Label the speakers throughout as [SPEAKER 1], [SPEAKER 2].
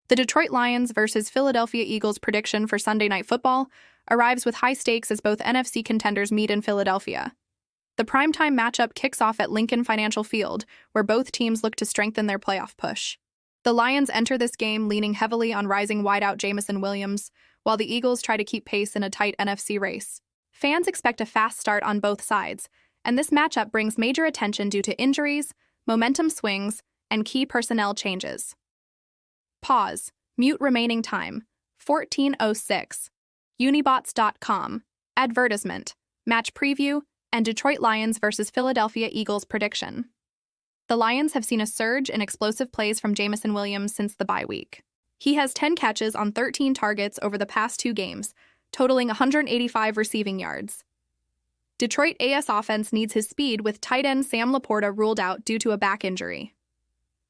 [SPEAKER 1] The Detroit Lions versus Philadelphia Eagles prediction for Sunday Night Football arrives with high stakes as both NFC contenders meet in Philadelphia. The primetime matchup kicks off at Lincoln Financial Field, where both teams look to strengthen their playoff push. The Lions enter this game leaning heavily on rising wideout Jameson Williams, while the Eagles try to keep pace in a tight NFC race. Fans expect a fast start on both sides, and this matchup brings major attention due to injuries, momentum swings, and key personnel changes. Pause. Mute remaining time. 14:06. Unibots.com. Advertisement. Match preview and Detroit Lions versus Philadelphia Eagles prediction. The Lions have seen a surge in explosive plays from Jameson Williams since the bye week. He has 10 catches on 13 targets over the past 2 games, totaling 185 receiving yards. Detroit AS offense needs his speed with tight end Sam LaPorta ruled out due to a back injury.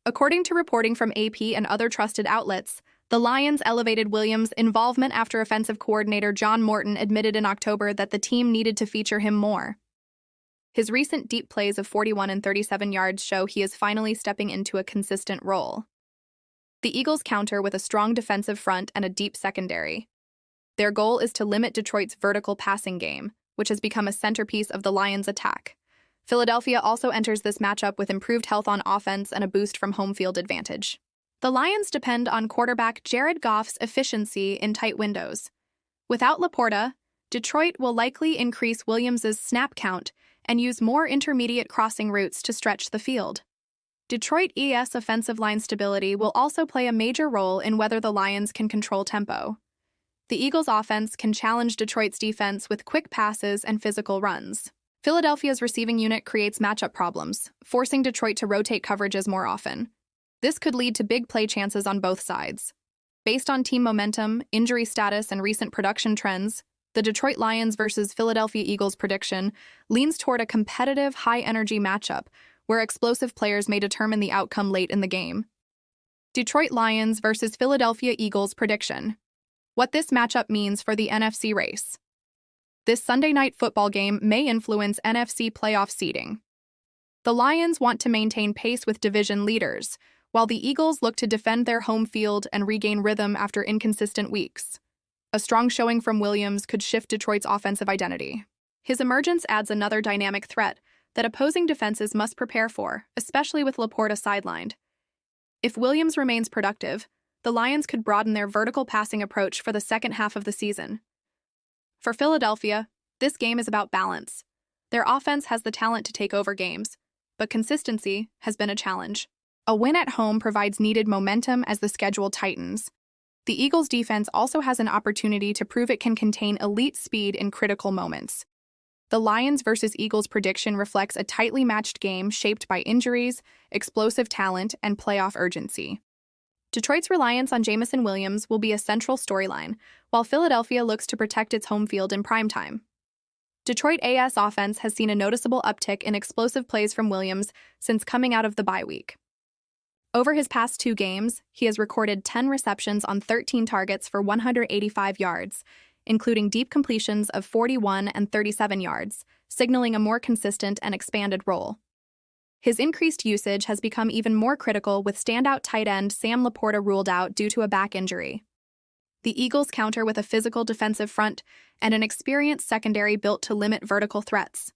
[SPEAKER 1] According to reporting from AP and other trusted outlets, the Lions elevated Williams' involvement after offensive coordinator John Morton admitted in October that the team needed to feature him more. His recent deep plays of 41 and 37 yards show he is finally stepping into a consistent role. The Eagles counter with a strong defensive front and a deep secondary. Their goal is to limit Detroit's vertical passing game, which has become a centerpiece of the Lions' attack. Philadelphia also enters this matchup with improved health on offense and a boost from home field advantage. The Lions depend on quarterback Jared Goff's efficiency in tight windows. Without LaPorta, Detroit will likely increase Williams' snap count and use more intermediate crossing routes to stretch the field. Detroit ES offensive line stability will also play a major role in whether the Lions can control tempo. The Eagles' offense can challenge Detroit's defense with quick passes and physical runs. Philadelphia's receiving unit creates matchup problems, forcing Detroit to rotate coverages more often. This could lead to big play chances on both sides. Based on team momentum, injury status, and recent production trends, the Detroit Lions versus Philadelphia Eagles prediction leans toward a competitive, high-energy matchup where explosive players may determine the outcome late in the game. Detroit Lions versus Philadelphia Eagles prediction. What this matchup means for the NFC race. This Sunday night football game may influence NFC playoff seeding. The Lions want to maintain pace with division leaders, while the Eagles look to defend their home field and regain rhythm after inconsistent weeks. A strong showing from Williams could shift Detroit's offensive identity. His emergence adds another dynamic threat that opposing defenses must prepare for, especially with LaPorta sidelined. If Williams remains productive, the Lions could broaden their vertical passing approach for the second half of the season. For Philadelphia, this game is about balance. Their offense has the talent to take over games, but consistency has been a challenge. A win at home provides needed momentum as the schedule tightens. The Eagles' defense also has an opportunity to prove it can contain elite speed in critical moments. The Lions versus Eagles prediction reflects a tightly matched game shaped by injuries, explosive talent, and playoff urgency. Detroit's reliance on Jameson Williams will be a central storyline, while Philadelphia looks to protect its home field in primetime. Detroit AS offense has seen a noticeable uptick in explosive plays from Williams since coming out of the bye week. Over his past 2 games, he has recorded 10 receptions on 13 targets for 185 yards, including deep completions of 41 and 37 yards, signaling a more consistent and expanded role. His increased usage has become even more critical with standout tight end Sam LaPorta ruled out due to a back injury. The Eagles counter with a physical defensive front and an experienced secondary built to limit vertical threats.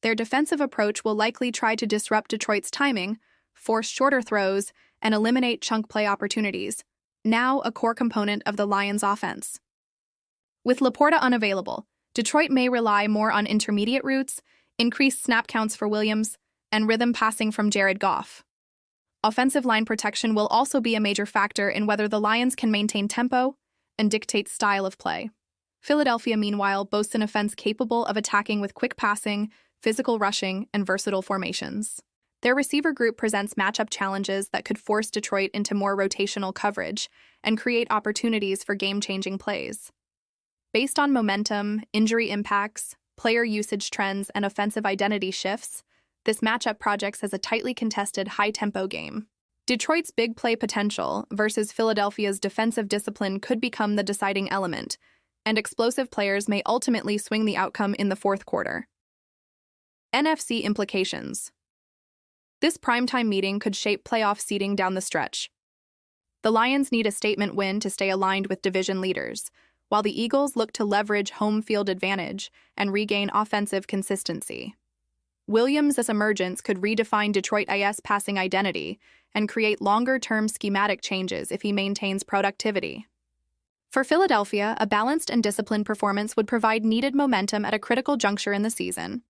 [SPEAKER 1] Their defensive approach will likely try to disrupt Detroit's timing, force shorter throws, and eliminate chunk play opportunities, now a core component of the Lions' offense. With LaPorta unavailable, Detroit may rely more on intermediate routes, increased snap counts for Williams, and rhythm passing from Jared Goff. Offensive line protection will also be a major factor in whether the Lions can maintain tempo and dictate style of play. Philadelphia, meanwhile, boasts an offense capable of attacking with quick passing, physical rushing, and versatile formations. Their receiver group presents matchup challenges that could force Detroit into more rotational coverage and create opportunities for game-changing plays. Based on momentum, injury impacts, player usage trends, and offensive identity shifts, this matchup projects as a tightly contested, high-tempo game. Detroit's big play potential versus Philadelphia's defensive discipline could become the deciding element, and explosive players may ultimately swing the outcome in the fourth quarter. NFC implications. This primetime meeting could shape playoff seeding down the stretch. The Lions need a statement win to stay aligned with division leaders, while the Eagles look to leverage home field advantage and regain offensive consistency. Williams' emergence could redefine Detroit's passing identity and create longer-term schematic changes if he maintains productivity. For Philadelphia, a balanced and disciplined performance would provide needed momentum at a critical juncture in the season.